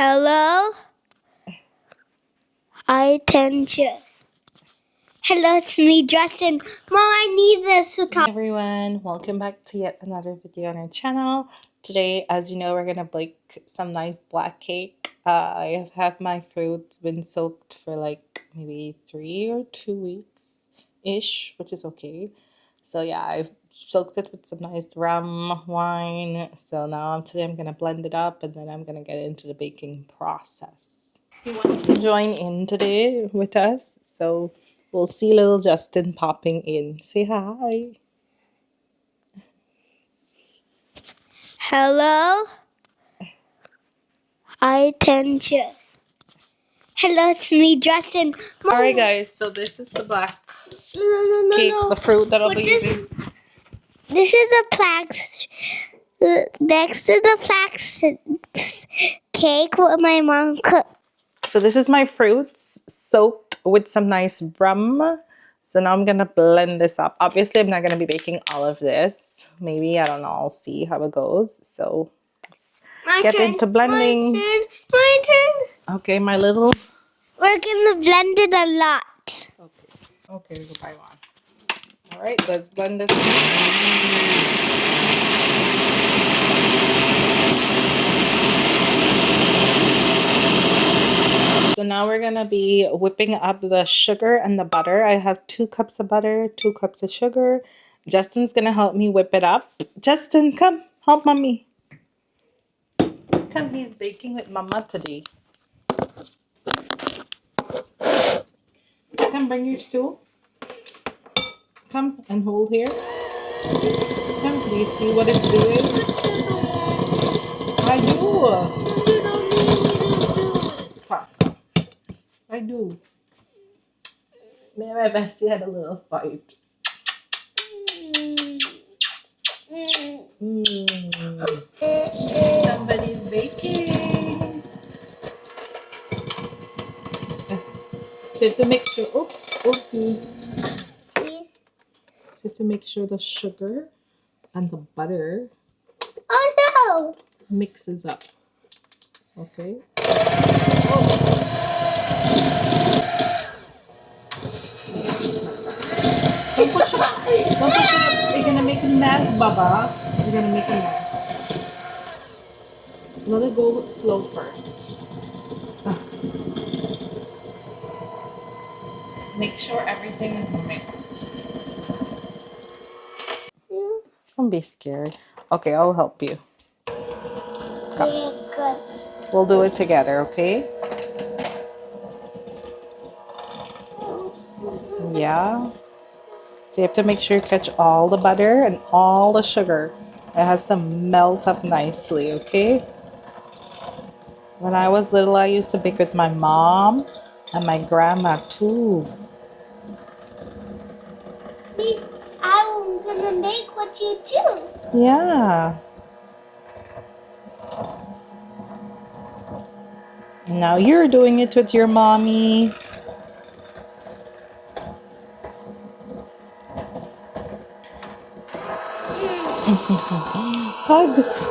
Hello? Attention. Hello, it's me, Justin. Mom, I need this to talk. Hey everyone, welcome back to yet another video on our channel. Today, as you know, we're gonna bake some nice black cake. I have my fruits been soaked for like maybe 3 or 2 weeks ish, which is okay. So yeah, I've soaked it with some nice rum wine. So now today I'm gonna blend it up and then I'm gonna get into the baking process. He wants to join in today with us, so we'll see little Justin popping in. Say hi. Hello? Attention. Hello, it's me, Justin. Mom. Alright guys, so this is the black No, cake, the fruit that I'll be using. This is the flax. Next to the flax cake what my mom cooked. So this is my fruits soaked with some nice rum. So now I'm gonna blend this up. Obviously, I'm not gonna be baking all of this. Maybe, I don't know, I'll see how it goes. So let's get into blending. My turn. Okay, my little. We're gonna blend it a lot. Okay, goodbye, one. All right, let's blend this. So now we're gonna be whipping up the sugar and the butter. I have 2 cups of butter, 2 cups of sugar. Justin's gonna help me whip it up. Justin, come help mommy. Come, he's baking with mama today. Come, bring your stool. Come and hold here. Come, do you see what it's doing? I do. Come. I do. Me and my bestie had a little fight. Somebody's baking. So you have to make sure, oopsies. See? So you have to make sure the sugar and the butter Oh mixes up. Okay. Don't push it up. Don't push it up. You're gonna make a mess, Baba. You're gonna make a mess. Let it go slow first. Make sure everything is mixed. Don't be scared. Okay, I'll help you. Come. good. We'll do it together, okay? Yeah. So you have to make sure you catch all the butter and all the sugar. It has to melt up nicely, okay? When I was little, I used to bake with my mom and my grandma too. I'm gonna make what you do. Yeah. Now you're doing it with your mommy. Hugs.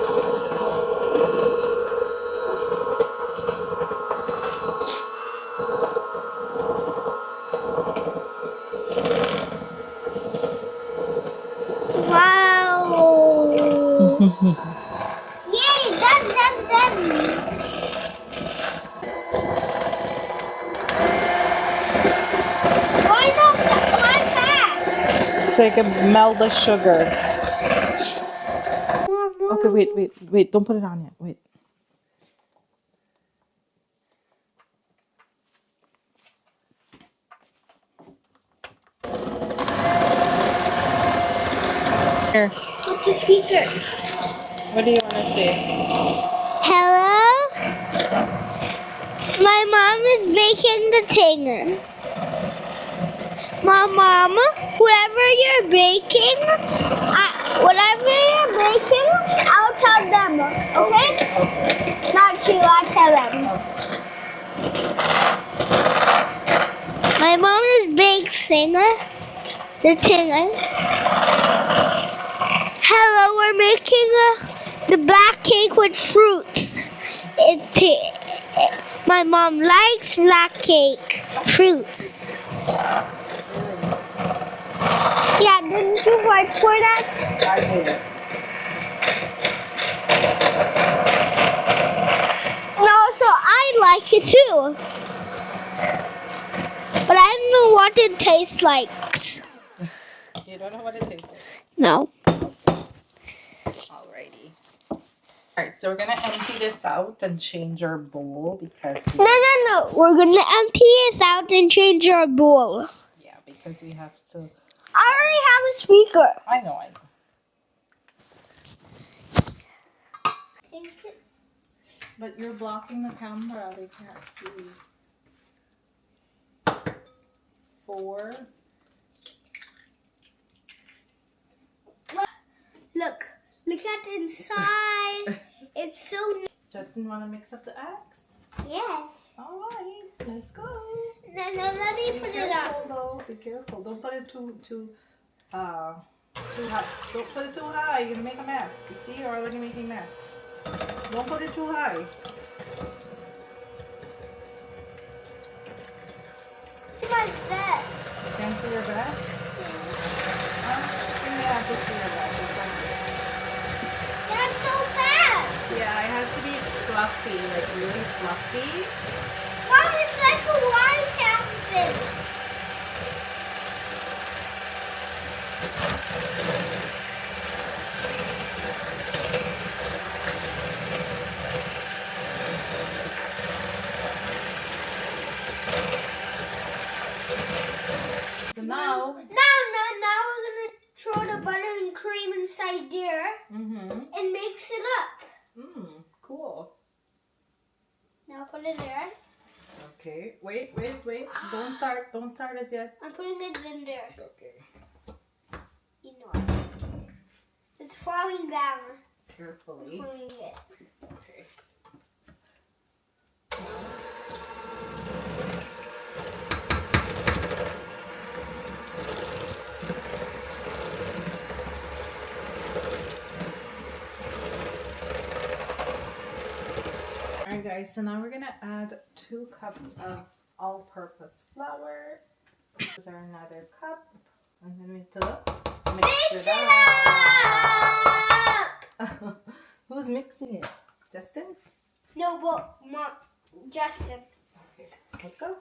Wow. Yay, done. Why not my fast? So you can melt the sugar. Okay, wait. Don't put it on yet. Wait. Here. Put the speaker. What do you want to say? Hello? My mom is baking the thing. My mom, whatever you're baking, I'll tell them, okay? Not you, I'll tell them. My mom is baking the thing. Hello, we're making the black cake with fruits. my mom likes black cake fruits. Yeah, didn't you work for that? I did. No, so I like it too. But I don't know what it tastes like. You don't know what it tastes like? No. Alrighty. Alright, so we're gonna empty this out and change our bowl because No. We're gonna empty it out and change our bowl. yeah, because we have to. I already have a speaker. I know. But you're blocking the camera. They can't see. 4. Look at inside. It's so nice. Justin, wanna mix up the eggs? Yes. Alright, let's go. No, let me put it up. Though. Be careful. Don't put it too high. Don't put it too high. You're gonna make a mess. You see, you're already making a mess. Don't put it too high. My best. Can't see your back? Yeah, I can see your back. That's so fast. Yeah, I have to be fluffy, like really fluffy. Mom, it's like a white captain. So now we're gonna throw the butter and cream inside there and mix it up. Cool. Now put it there. Okay, wait. Don't start as yet. I'm putting it in there. Okay. You know it. It's falling down. Carefully. I'm putting it. Okay. Alright guys, so now we're gonna add 2 cups of all-purpose flour. These are another cup. And then we mix it up. Who's mixing it? Justin? No, but Mom, Justin. Okay, let's go.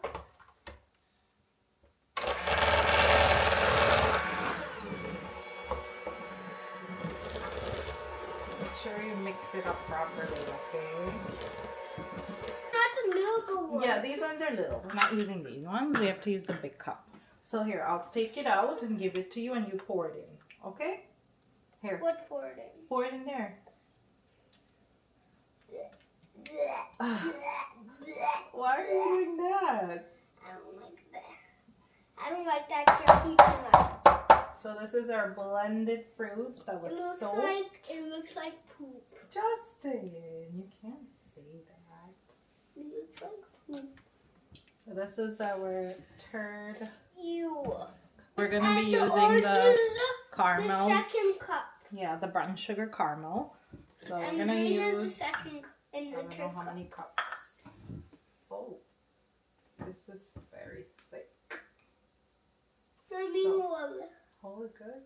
Make sure you mix it up properly, okay? Not the little one. Yeah, these ones are little. We're not using these ones. We have to use the big cup. So here, I'll take it out and give it to you and you pour it in. Okay? Here. What pour it in? Pour it in there. Why are you doing that? I don't like that. I don't like that cherry tonight. So this is our blended fruits that was soaked. It looks like poop. Justin, you can't say that. It looks like poop. So this is our turd. Ew. We're gonna be And using the The caramel. second cup. Yeah, the brown sugar caramel. So And we're gonna green is the use. second in I the don't know third how cup. many cups. Oh, this is very thick. Let me So- hold it. Hold it good.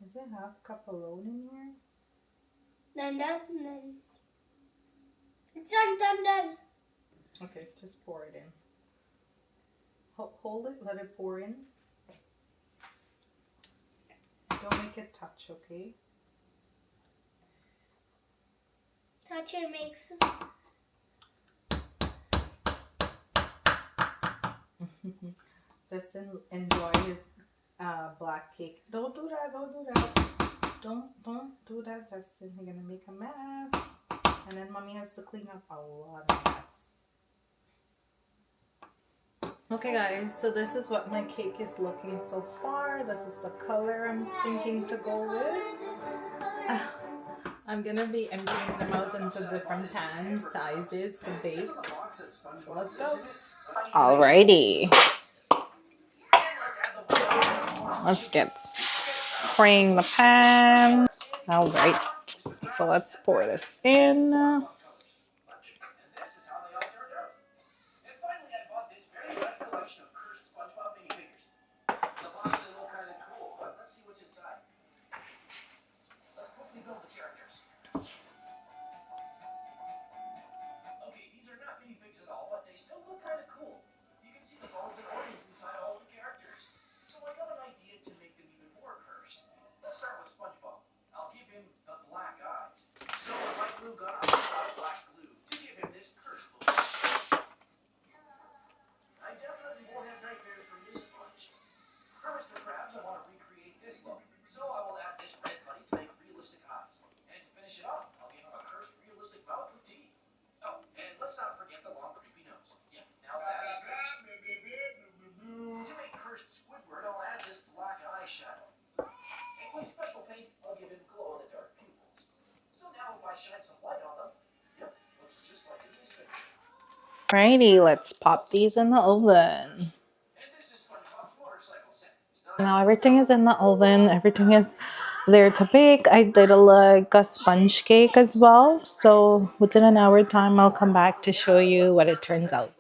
Is it half cup alone in here? Done. It's done. Okay, just pour it in. Hold it, let it pour in. Don't make it touch, okay? Touch and mix. Justin enjoy his black cake. Don't do that. Don't do that, Justin. You're gonna make a mess. And then mommy has to clean up a lot of mess. Okay guys, so this is what my cake is looking so far. This is the color I'm thinking to go with. I'm gonna be emptying them out into different pan sizes to bake. So let's go. Alrighty. Let's get spraying the pan. Alright. So let's pour this in. Alrighty, let's pop these in the oven. Now everything is in the oven. Everything is there to bake. I did like a sponge cake as well. So within an hour time, I'll come back to show you what it turns out.